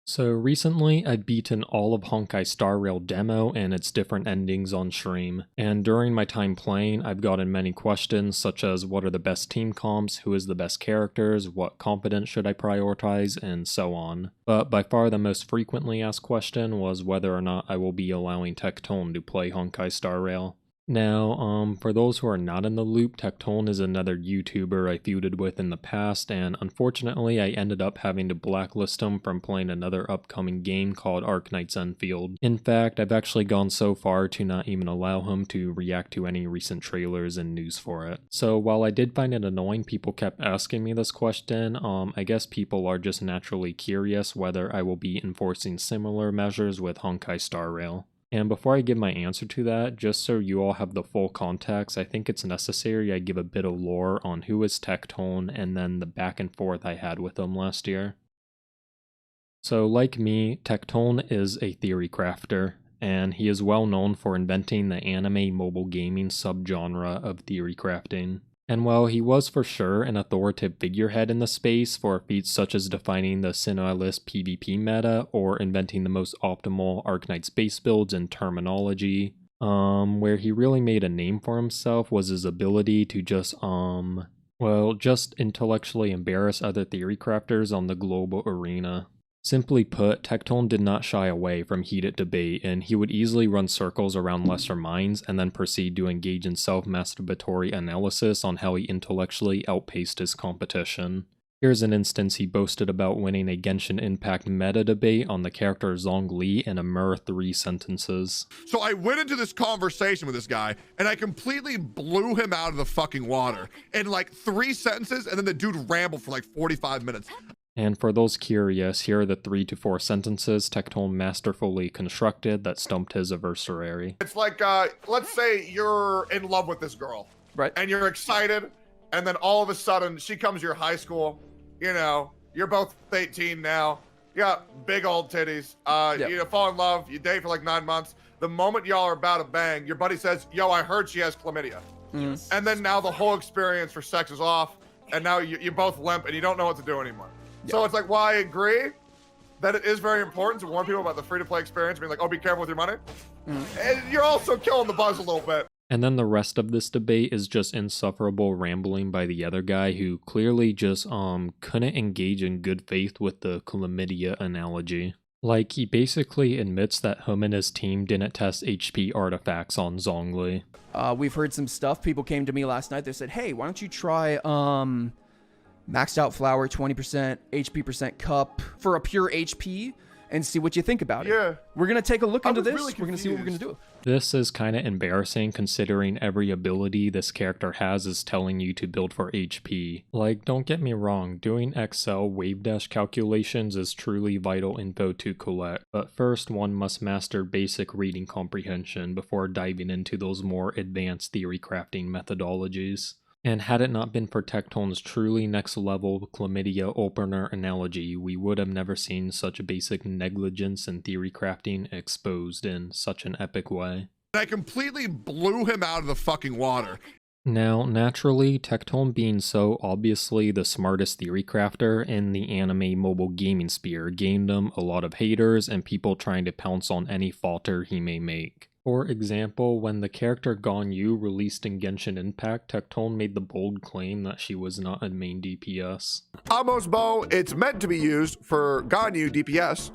So recently, I've beaten all of Honkai Star Rail demo and its different endings on stream, and during my time playing, I've gotten many questions such as what are the best team comps, who is the best characters, what competence should I prioritize, and so on. But by far the most frequently asked question was whether or not I will be allowing Tectone to play Honkai Star Rail. Now, for those who are not in the loop, Tectone is another YouTuber I feuded with in the past, and unfortunately I ended up having to blacklist him from playing another upcoming game called Arknight's Enfield. In fact, I've actually gone so far to not even allow him to react to any recent trailers and news for it. So while I did find it annoying people kept asking me this question, I guess people are just naturally curious whether I will be enforcing similar measures with Honkai Star Rail. And before I give my answer to that, just so you all have the full context, I think it's necessary I give a bit of lore on who is Tectone and then the back and forth I had with him last year. So like me, Tectone is a theory crafter, and he is well known for inventing the anime mobile gaming subgenre of theory crafting. And while he was for sure an authoritative figurehead in the space for feats such as defining the Sinnoh PvP meta or inventing the most optimal Arknight space builds and terminology, where he really made a name for himself was his ability to just intellectually embarrass other theory crafters on the global arena. Simply put, Tectone did not shy away from heated debate, and he would easily run circles around lesser minds and then proceed to engage in self-masturbatory analysis on how he intellectually outpaced his competition. Here's an instance he boasted about winning a Genshin Impact meta debate on the character Zhongli in a mere 3 sentences. So I went into this conversation with this guy, and I completely blew him out of the fucking water in like 3 sentences, and then the dude rambled for like 45 minutes. And for those curious, here are the 3 to 4 sentences Tectone masterfully constructed that stumped his adversary. It's like, let's say you're in love with this girl, right? And you're excited, and then all of a sudden she comes to your high school. You know, you're both 18 now. You got big old titties. You fall in love. You date for like 9 months. The moment y'all are about to bang, your buddy says, "Yo, I heard she has chlamydia," and then now the whole experience for sex is off, and now you both limp and you don't know what to do anymore. So it's like, well, I agree that it is very important to warn people about the free-to-play experience, being like, oh, be careful with your money. And you're also killing the buzz a little bit. And then the rest of this debate is just insufferable rambling by the other guy who clearly just couldn't engage in good faith with the chlamydia analogy. Like, he basically admits that him and his team didn't test HP artifacts on Zhongli. We've heard some stuff. People came to me last night. They said, hey, why don't you try maxed out flower, 20% HP percent cup for a pure HP and see what you think about it. We're going to take a look into this. We're going to see what we're going to do. This is kind of embarrassing considering every ability this character has is telling you to build for HP. Like, don't get me wrong, doing Excel wave dash calculations is truly vital info to collect, but first one must master basic reading comprehension before diving into those more advanced theory crafting methodologies. And had it not been for Tectone's truly next level chlamydia opener analogy, we would have never seen such basic negligence in theory crafting exposed in such an epic way. I completely blew him out of the fucking water. Now, naturally, Tectone being so obviously the smartest theory crafter in the anime mobile gaming sphere gained him a lot of haters and people trying to pounce on any falter he may make. For example, when the character Ganyu released in Genshin Impact, Tectone made the bold claim that she was not a main DPS. Amos Bow, it's meant to be used for Ganyu DPS,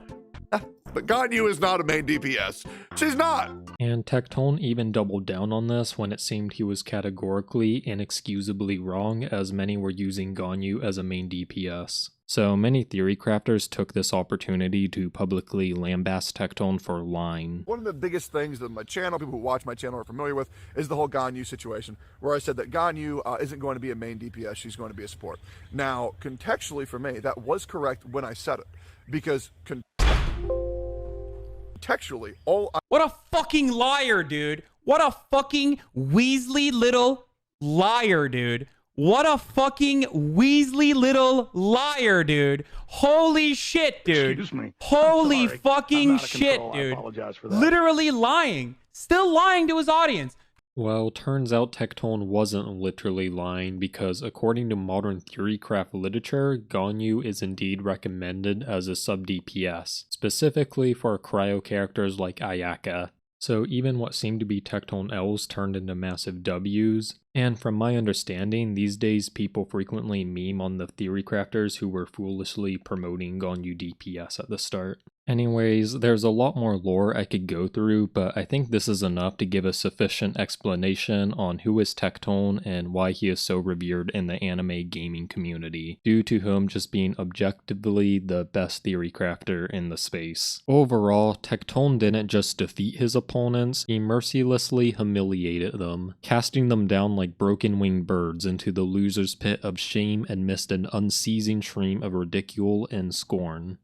but Ganyu is not a main DPS. She's not! And Tectone even doubled down on this when it seemed he was categorically, inexcusably wrong, as many were using Ganyu as a main DPS. So many theory crafters took this opportunity to publicly lambast Tectone for lying. One of the biggest things that my channel, people who watch my channel are familiar with, is the whole Ganyu situation, where I said that Ganyu isn't going to be a main DPS, she's going to be a support. Now, contextually for me, that was correct when I said it, because contextually, What a fucking liar, dude. What a fucking Weasley little liar, dude. What a fucking Weasley little liar, dude. Holy shit, dude. Excuse me. Holy Sorry. fucking I'm out of shit, control. I dude. apologize for that. Literally lying. Still lying to his audience. Well, turns out Tectone wasn't literally lying because according to modern theorycraft literature, Ganyu is indeed recommended as a sub-DPS, specifically for cryo characters like Ayaka. So even what seemed to be Tectone L's turned into massive W's, and from my understanding, these days people frequently meme on the theory crafters who were foolishly promoting Ganyu DPS at the start. Anyways, there's a lot more lore I could go through, but I think this is enough to give a sufficient explanation on who is Tectone and why he is so revered in the anime gaming community, due to him just being objectively the best theory crafter in the space. Overall, Tectone didn't just defeat his opponents, he mercilessly humiliated them, casting them down like broken-winged birds into the loser's pit of shame amidst an unceasing stream of ridicule and scorn.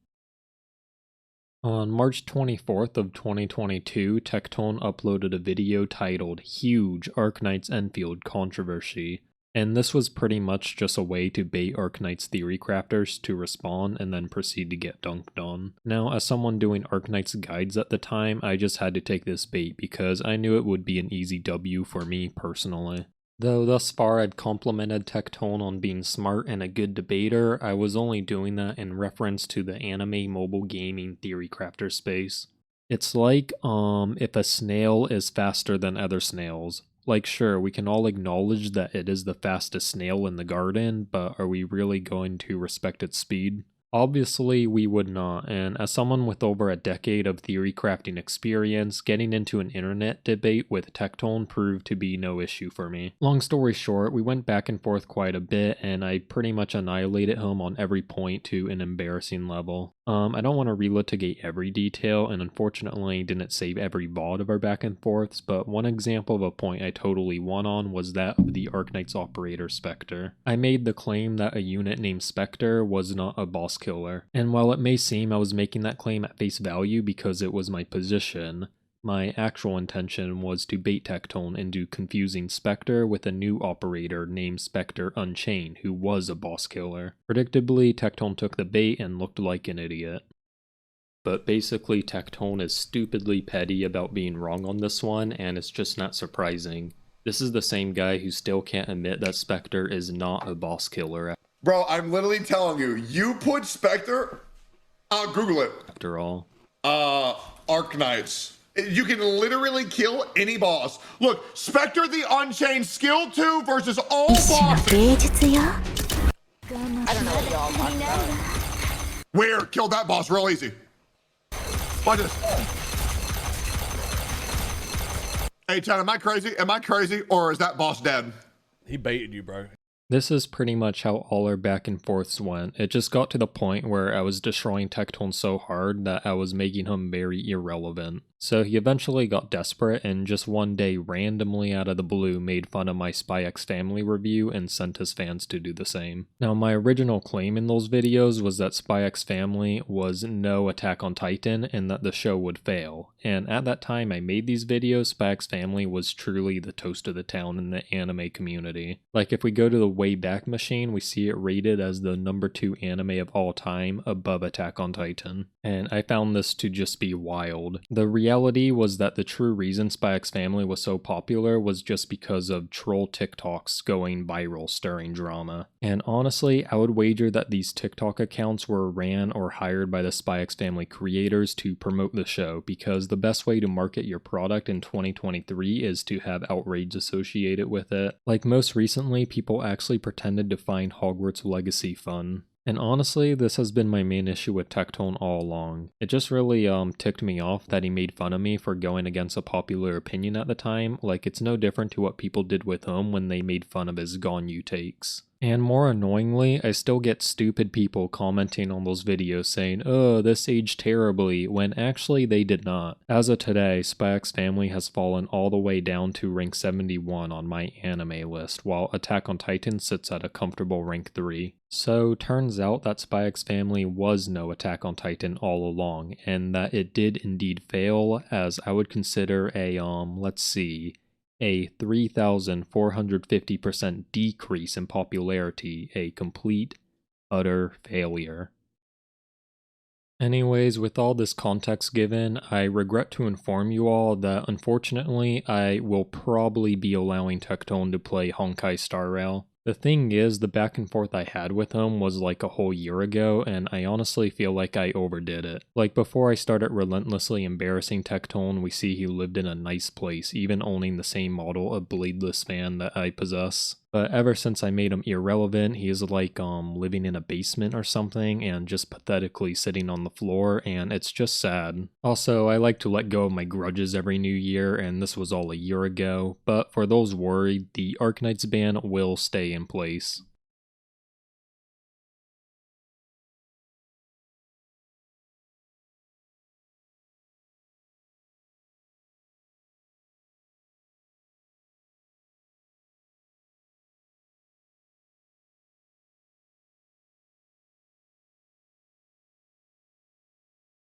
On March 24th of 2022, Tectone uploaded a video titled Huge Arknight's Enfield Controversy, and this was pretty much just a way to bait Arknight's theory crafters to respawn and then proceed to get dunked on. Now, as someone doing Arknight's guides at the time, I just had to take this bait because I knew it would be an easy W for me personally. Though thus far I'd complimented Tectone on being smart and a good debater, I was only doing that in reference to the anime mobile gaming theory crafter space. It's like, if a snail is faster than other snails. Like sure, we can all acknowledge that it is the fastest snail in the garden, but are we really going to respect its speed? Obviously, we would not, and as someone with over a decade of theory crafting experience, getting into an internet debate with Tectone proved to be no issue for me. Long story short, we went back and forth quite a bit, and I pretty much annihilated him on every point to an embarrassing level. I don't want to relitigate every detail, and unfortunately didn't save every VOD of our back and forths, but one example of a point I totally won on was that of the Arknight's operator Spectre. I made the claim that a unit named Spectre was not a boss killer, and while it may seem I was making that claim at face value because it was my position, my actual intention was to bait Tectone into confusing Spectre with a new operator named Spectre Unchained who was a boss killer. Predictably, Tectone took the bait and looked like an idiot. But basically, Tectone is stupidly petty about being wrong on this one, and it's just not surprising. This is the same guy who still can't admit that Spectre is not a boss killer. Bro, I'm literally telling you, you put Spectre, Google it. After all. Arknights. You can literally kill any boss. Look, Spectre the Unchained skill 2 versus all bosses. I don't know what y'all talking about. Where? Killed that boss real easy. Watch this. Hey, Chad, am I crazy? Am I crazy, or is that boss dead? He baited you, bro. This is pretty much how all our back and forths went. It just got to the point where I was destroying Tectone so hard that I was making him very irrelevant. So he eventually got desperate and just one day randomly out of the blue made fun of my Spy X Family review and sent his fans to do the same. Now my original claim in those videos was that Spy X Family was no Attack on Titan and that the show would fail. And at that time I made these videos, Spy X Family was truly the toast of the town in the anime community. Like if we go to the Wayback Machine, we see it rated as the #2 anime of all time above Attack on Titan. And I found this to just be wild. The reality was that the true reason Spy X Family was so popular was just because of troll TikToks going viral stirring drama. And honestly, I would wager that these TikTok accounts were ran or hired by the Spy X Family creators to promote the show, because the best way to market your product in 2023 is to have outrage associated with it. Like most recently, people actually pretended to find Hogwarts Legacy fun. And honestly, this has been my main issue with Tectone all along. It just really ticked me off that he made fun of me for going against a popular opinion at the time. Like it's no different to what people did with him when they made fun of his Ganyu takes. And more annoyingly, I still get stupid people commenting on those videos saying, "Oh, this aged terribly," when actually they did not. As of today, Spy X Family has fallen all the way down to rank 71 on my anime list, while Attack on Titan sits at a comfortable rank 3. So turns out that Spy X Family was no Attack on Titan all along, and that it did indeed fail, as I would consider a, a 3,450% decrease in popularity, a complete, utter failure. Anyways, with all this context given, I regret to inform you all that unfortunately I will probably be allowing Tectone to play Honkai Star Rail. The thing is, the back and forth I had with him was like a whole year ago, and I honestly feel like I overdid it. Like before I started relentlessly embarrassing Tectone, we see he lived in a nice place, even owning the same model of bladeless fan that I possess. But ever since I made him irrelevant, he is like living in a basement or something and just pathetically sitting on the floor, and it's just sad. Also, I like to let go of my grudges every new year, and this was all a year ago, but for those worried, the Arknights ban will stay in place.